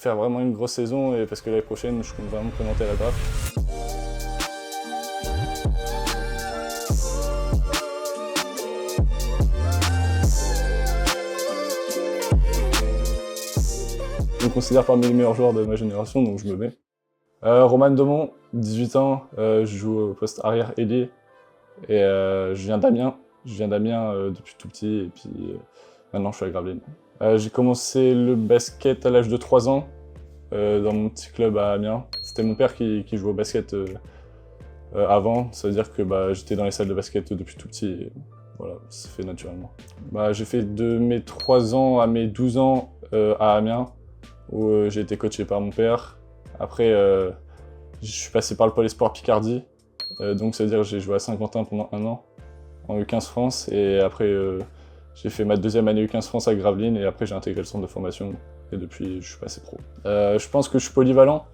Faire vraiment une grosse saison et parce que l'année prochaine, je compte vraiment présenter à la draft. Je me considère parmi les meilleurs joueurs de ma génération, donc je me mets. Roman Domon, 18 ans, je joue au poste arrière ailier et je viens d'Amiens. Je viens d'Amiens depuis tout petit et puis maintenant je suis à Gravelines. J'ai commencé le basket à l'âge de 3 ans dans mon petit club à Amiens. C'était mon père qui jouait au basket avant, ça veut dire que j'étais dans les salles de basket depuis tout petit et voilà, ça s'est fait naturellement. J'ai fait de mes 3 ans à mes 12 ans à Amiens où j'ai été coaché par mon père. Après, je suis passé par le Pôle Espoir Picardie, donc ça veut dire que j'ai joué à Saint-Quentin pendant 1 an en U15 France et après j'ai fait ma 2e année U15 France à Gravelines et après j'ai intégré le centre de formation et depuis je suis passé pro. Je pense que je suis polyvalent,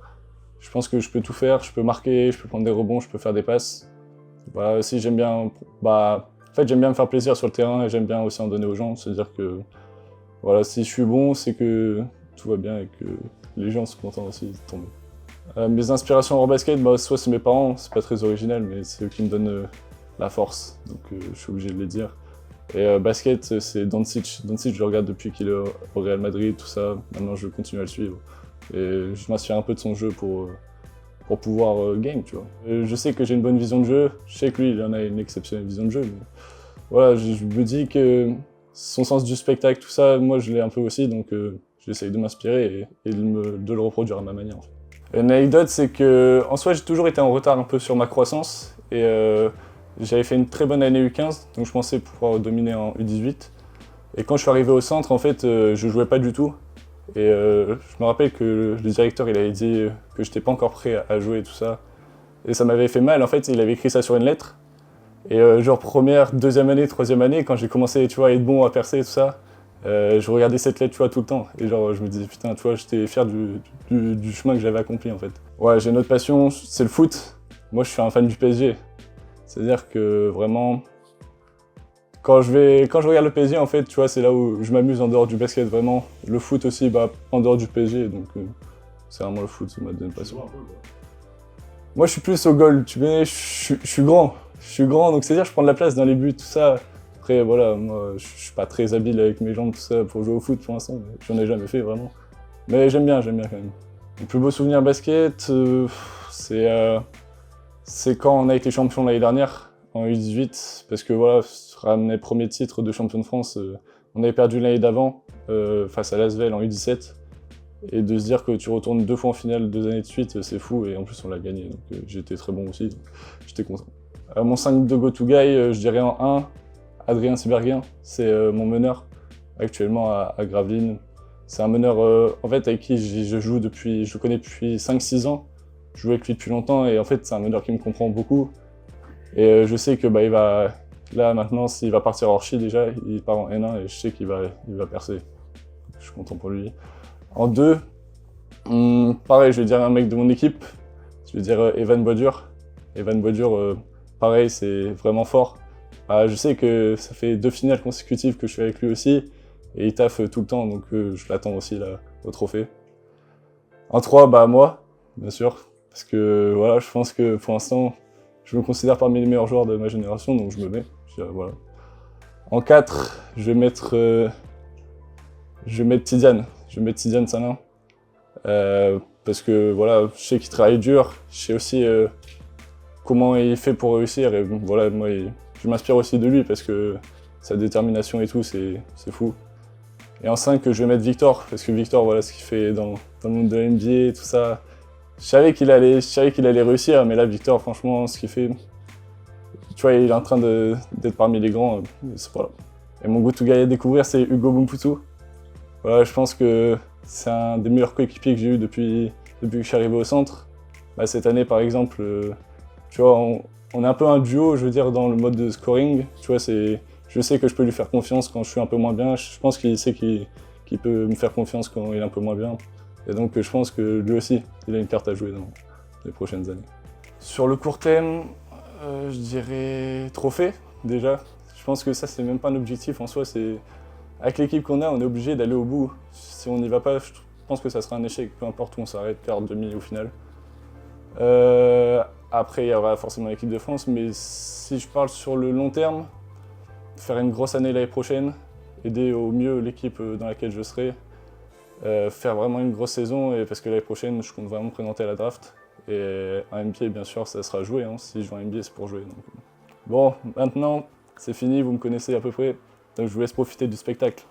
je pense que je peux tout faire, je peux marquer, je peux prendre des rebonds, je peux faire des passes. Voilà, aussi j'aime bien, en fait j'aime bien me faire plaisir sur le terrain et j'aime bien aussi en donner aux gens, c'est-à-dire que voilà, si je suis bon, c'est que tout va bien et que les gens sont contents aussi de tomber. Mes inspirations en basket, soit c'est mes parents, c'est pas très original, mais c'est eux qui me donnent la force, donc je suis obligé de les dire. Et basket, c'est Doncic. Doncic, je le regarde depuis qu'il est au Real Madrid, tout ça. Maintenant, je continue à le suivre. Et je m'inspire un peu de son jeu pour pouvoir game, tu vois. Je sais que j'ai une bonne vision de jeu. Je sais que lui, il en a une exceptionnelle vision de jeu. Mais voilà, je me dis que son sens du spectacle, tout ça, moi, je l'ai un peu aussi. Donc, j'essaye de m'inspirer et de le reproduire à ma manière. En fait. Une anecdote, c'est que en soi, j'ai toujours été en retard un peu sur ma croissance. Et j'avais fait une très bonne année U15, donc je pensais pouvoir dominer en U18. Et quand je suis arrivé au centre, en fait, je jouais pas du tout. Et je me rappelle que le directeur, il avait dit que j'étais pas encore prêt à jouer et tout ça. Et ça m'avait fait mal, en fait, il avait écrit ça sur une lettre. Et genre première, 2e année, 3e année, quand j'ai commencé, tu vois, à être bon, à percer et tout ça, je regardais cette lettre, tu vois, tout le temps. Et genre, je me disais, putain, tu vois, j'étais fier du chemin que j'avais accompli, en fait. Ouais, j'ai une autre passion, c'est le foot. Moi, je suis un fan du PSG. C'est-à-dire que vraiment, quand je regarde le PSG, en fait, tu vois, c'est là où je m'amuse en dehors du basket, vraiment. Le foot aussi, en dehors du PSG, donc c'est vraiment le foot, c'est ma deuxième passion. Moi, je suis plus au goal, tu connais, je suis grand. Je suis grand, donc c'est-à-dire que je prends de la place dans les buts, tout ça. Après, voilà, moi, je suis pas très habile avec mes jambes, tout ça, pour jouer au foot pour l'instant. J'en ai jamais fait, vraiment. Mais j'aime bien quand même. Mon plus beau souvenir basket, c'est quand on a été champion l'année dernière, en U18, parce que voilà, ramener premier titre de champion de France, on avait perdu l'année d'avant, face à l'Asvel en U17, et de se dire que tu retournes 2 fois en finale 2 années de suite, c'est fou, et en plus on l'a gagné, donc j'étais très bon aussi, j'étais content. Mon 5 de go-to-guy, je dirais en 1, Adrien Sibérguien, c'est mon meneur, actuellement à Gravelines. C'est un meneur en fait, avec qui je joue depuis, je le connais depuis 5-6 ans. Je joue avec lui depuis longtemps et en fait c'est un meneur qui me comprend beaucoup. Et je sais que il va, là maintenant s'il va partir hors Chi déjà, il part en N1 et je sais qu'il va percer. Je suis content pour lui. En 2, pareil, je vais dire un mec de mon équipe, je vais dire Evan Boidur. Evan Boidur, pareil, c'est vraiment fort. Je sais que ça fait 2 finales consécutives que je suis avec lui aussi. Et il taffe tout le temps, donc je l'attends aussi là, au trophée. En 3, moi, bien sûr. Parce que voilà, je pense que pour l'instant, je me considère parmi les meilleurs joueurs de ma génération, donc je me mets. Voilà. En 4, je vais mettre Tidiane. Je vais mettre Tidiane Salin. Parce que voilà, je sais qu'il travaille dur, je sais aussi comment il fait pour réussir. Et voilà, moi, je m'inspire aussi de lui parce que sa détermination et tout, c'est fou. Et en 5, je vais mettre Victor, parce que Victor, voilà ce qu'il fait dans le monde de la NBA et tout ça. Je savais qu'il allait réussir, mais là, Victor, franchement, ce qu'il fait, tu vois, il est en train d'être parmi les grands, c'est pas là. Et mon go-to guy à découvrir, c'est Hugo Bumputu. Voilà, je pense que c'est un des meilleurs coéquipiers que j'ai eu depuis que je suis arrivé au centre. Cette année, par exemple, tu vois, on est un peu un duo, je veux dire, dans le mode de scoring. Tu vois, je sais que je peux lui faire confiance quand je suis un peu moins bien. Je pense qu'il sait qu'il peut me faire confiance quand il est un peu moins bien. Et donc je pense que lui aussi, il a une carte à jouer dans les prochaines années. Sur le court terme, je dirais trophée, déjà. Je pense que ça, c'est même pas un objectif en soi. Avec l'équipe qu'on a, on est obligé d'aller au bout. Si on n'y va pas, pense que ça sera un échec, peu importe où on s'arrête, quart, demi ou finale. Après, il y aura forcément l'équipe de France, mais si je parle sur le long terme, faire une grosse année l'année prochaine, aider au mieux l'équipe dans laquelle je serai, faire vraiment une grosse saison, et parce que l'année prochaine, je compte vraiment me présenter à la draft. Et en NBA, bien sûr, ça sera joué. Hein. Si je joue en NBA, c'est pour jouer. Donc. Bon, maintenant, c'est fini, vous me connaissez à peu près. Donc je vous laisse profiter du spectacle.